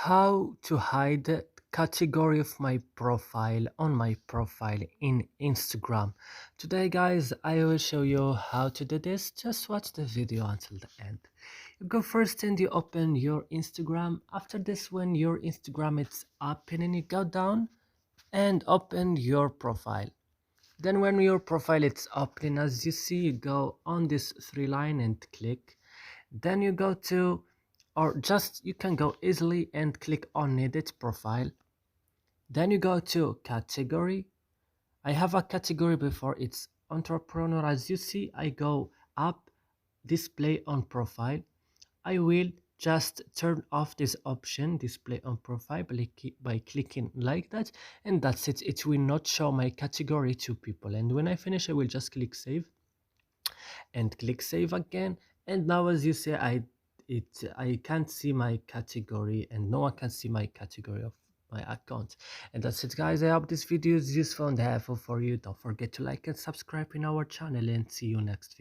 How to hide the category of my profile on my profile in Instagram. Today guys, I will show you how to do this. Just watch the video until the end. You go first and you open your Instagram. After this, when your Instagram is up, and then you go down and open your profile. Then when your profile is open, as you see, you go on this three line and click. Then you go to, or just you can go easily and click on edit profile. Then you go to category. I have a category before, it's entrepreneur. As you see, I go up, display on profile. I will just turn off this option, display on profile, by clicking like that, and that's it. It will not show my category to people. And when I finish, I will just click save and click save again. And now as you see, I can't see my category, and no one can see my category of my account. And that's it guys, I hope this video is useful and helpful for you. Don't forget to like and subscribe in our channel, and see you next video.